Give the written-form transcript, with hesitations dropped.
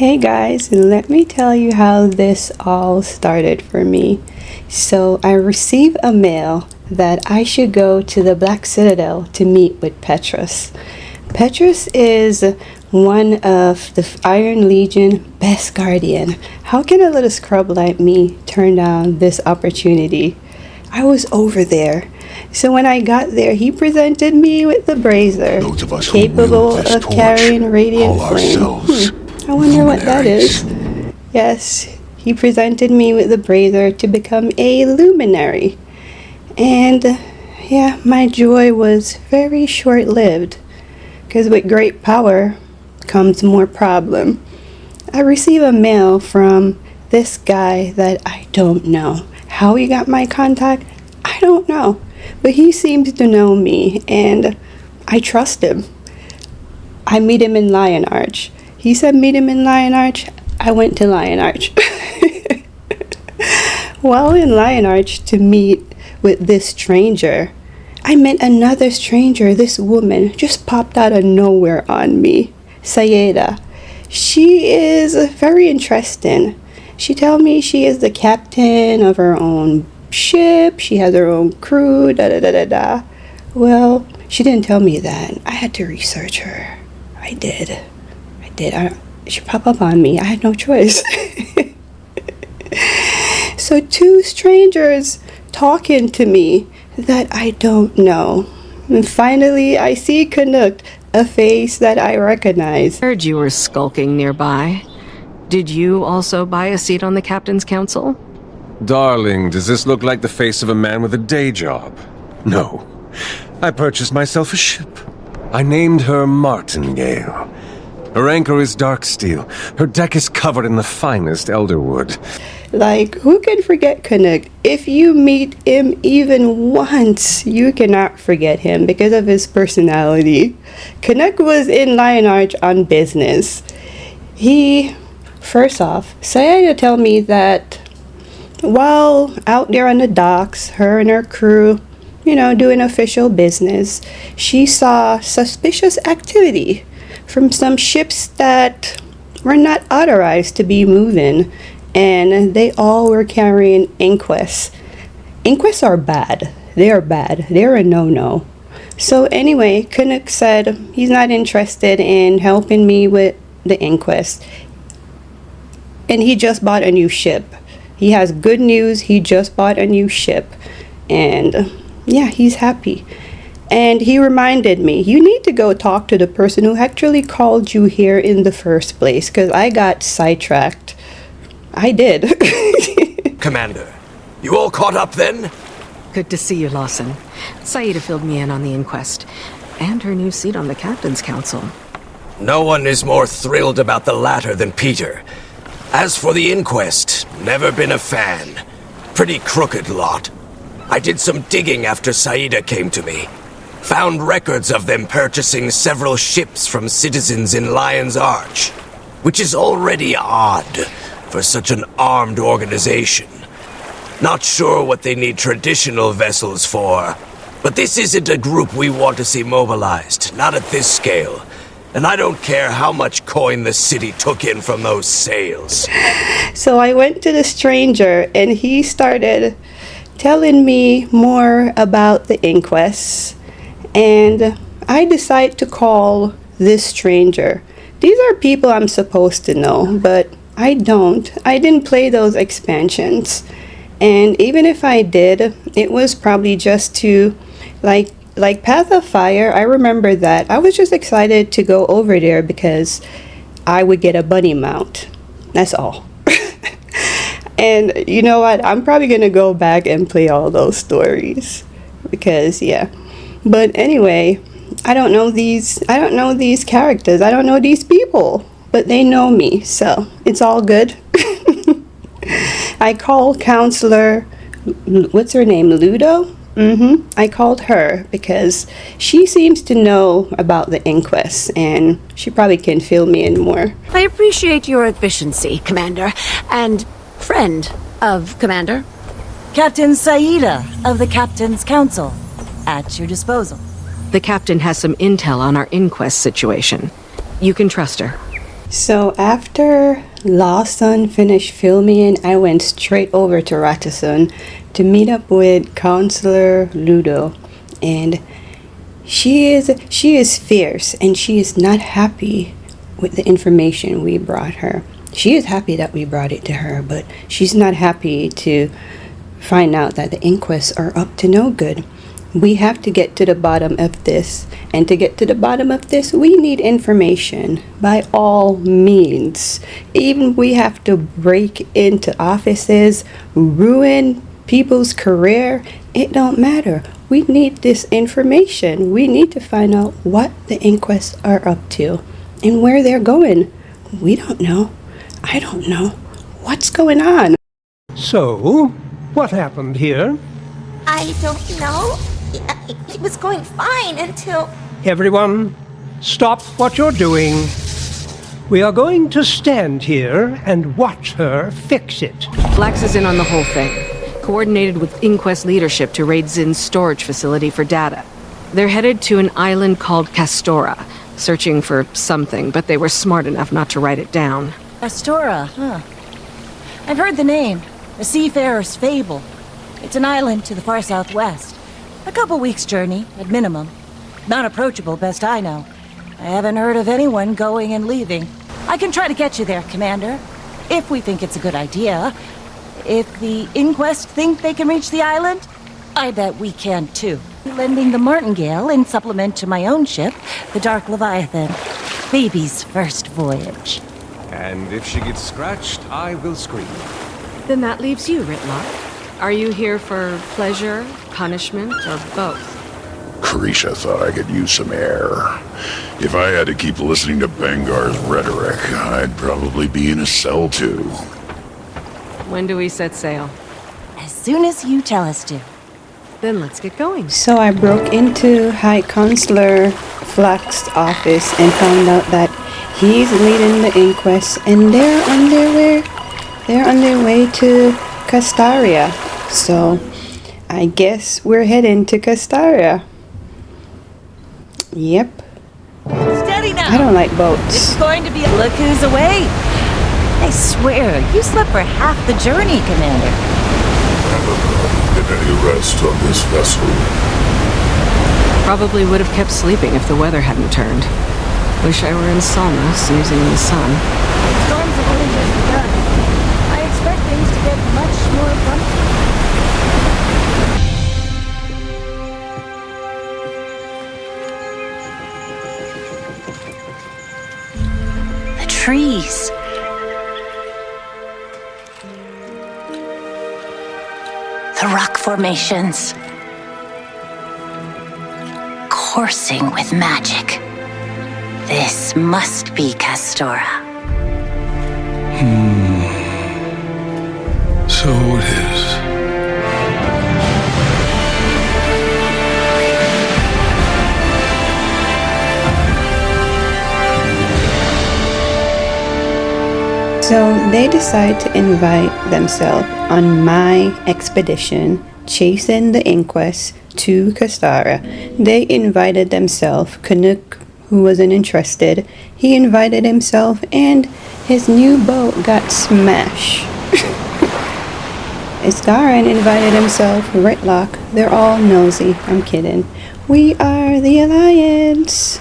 Hey guys, let me tell you how this all started for me. So I received a mail that I should go to the Black Citadel to meet with Petrus. Petrus is one of the Iron Legion best guardian. How can a little scrub like me turn down this opportunity? I was over there. So when I got there, he presented me with the brazier, capable of carrying radiant flame. I wonder what that is. Yes, he presented me with the brazier to become a luminary. And yeah, my joy was very short-lived, because with great power comes more problem. I received a mail from this guy that I don't know. How he got my contact, I don't know. But he seems to know me, and I trust him. I meet him in Lion Arch. He said meet him in Lion Arch. I went to Lion Arch. While in Lion Arch to meet with this stranger, I met another stranger. This woman just popped out of nowhere on me. Sayeda. She is very interesting. She told me she is the captain of her own ship. She has her own crew. Da. Well, she didn't tell me that. I had to research her. I did. She popped up on me. I had no choice. So two strangers talking to me that I don't know. And finally, I see Canuck, a face that I recognize. Heard you were skulking nearby. Did you also buy a seat on the Captain's Council? Darling, does this look like the face of a man with a day job? No. I purchased myself a ship. I named her Martingale. Her anchor is dark steel. Her deck is covered in the finest elderwood. Like, who can forget Canuck? If you meet him even once, you cannot forget him because of his personality. Canuck was in Lion Arch on business. First off, Sayeda told me that while out there on the docks, her and her crew, doing official business, she saw suspicious activity from some ships that were not authorized to be moving, and they all were carrying inquests. Inquests are bad. They are bad. They're a no-no. So anyway, Canuck said he's not interested in helping me with the inquest. And he just bought a new ship. He has good news. He just bought a new ship. And yeah, he's happy. And he reminded me, you need to go talk to the person who actually called you here in the first place, because I got sidetracked. I did. Commander, you all caught up then? Good to see you, Lawson. Saida filled me in on the inquest, and her new seat on the Captain's Council. No one is more thrilled about the latter than Peter. As for the inquest, never been a fan. Pretty crooked lot. I did some digging after Saida came to me. Found records of them purchasing several ships from citizens in Lion's Arch, which is already odd for such an armed organization. Not sure what they need traditional vessels for, but this isn't a group we want to see mobilized, not at this scale. And I don't care how much coin the city took in from those sales. So I went to the stranger, and he started telling me more about the inquests. And I decide to call this stranger. These are people I'm supposed to know, but I don't. I didn't play those expansions. And even if I did, it was probably just to, like Path of Fire, I remember that. I was just excited to go over there because I would get a bunny mount. That's all. And you know what? I'm probably going to go back and play all those stories. Because, yeah. But anyway, I don't know these characters. I don't know these people. But they know me, so it's all good. I called Counselor, what's her name, Ludo? I called her because she seems to know about the inquest, and she probably can fill me in more. I appreciate your efficiency, Commander, and friend of Commander. Captain Saida of the Captain's Council, at your disposal. The Captain has some intel on our inquest situation. You can trust her. So after Lawson finished filming, I went straight over to Ratterson to meet up with Counselor Ludo, and she is fierce, and she is not happy with the information we brought her. She is happy that we brought it to her, but she's not happy to find out that the inquests are up to no good. We have to get to the bottom of this, and to get to the bottom of this, we need information by all means. Even we have to break into offices, ruin people's career, it don't matter. We need this information. We need to find out what the inquests are up to and where they're going. We don't know. I don't know. What's going on? So, what happened here? I don't know. It was going fine until... Everyone, stop what you're doing. We are going to stand here and watch her fix it. Flax is in on the whole thing. Coordinated with Inquest leadership to raid Zinn's storage facility for data. They're headed to an island called Castora, searching for something, but they were smart enough not to write it down. Astora, huh? I've heard the name. A seafarer's fable. It's an island to the far southwest. A couple weeks' journey, at minimum. Not approachable, best I know. I haven't heard of anyone going and leaving. I can try to get you there, Commander. If we think it's a good idea. If the Inquest think they can reach the island, I bet we can too. Lending the Martingale in supplement to my own ship, the Dark Leviathan. Baby's first voyage. And if she gets scratched, I will scream. Then that leaves you, Ritlock. Are you here for pleasure, punishment, or both? Carisha thought I could use some air. If I had to keep listening to Bengar's rhetoric, I'd probably be in a cell too. When do we set sail? As soon as you tell us to. Then let's get going. So I broke into High Counselor Flax's office and found out that he's leading the inquest, and they're on their way to Castaria. So I guess we're heading to Castaria. Yep. Steady now! I don't like boats. It's going to be a look who's away. I swear, you slept for half the journey, Commander. Get any rest on this vessel? Probably would have kept sleeping if the weather hadn't turned. Wish I were in Salma, snoozing in the sun. Storms have only just begun. I expect things to get much more bumpy. The trees. The rock formations. Coursing with magic. This must be Castora. So it is. So they decide to invite themselves on my expedition, chasing the inquest to Castaria. They invited themselves. Canuck, who wasn't interested, he invited himself, and his new boat got smashed. Isgaran invited himself. Ritlock, they're all nosy. I'm kidding. We are the Alliance.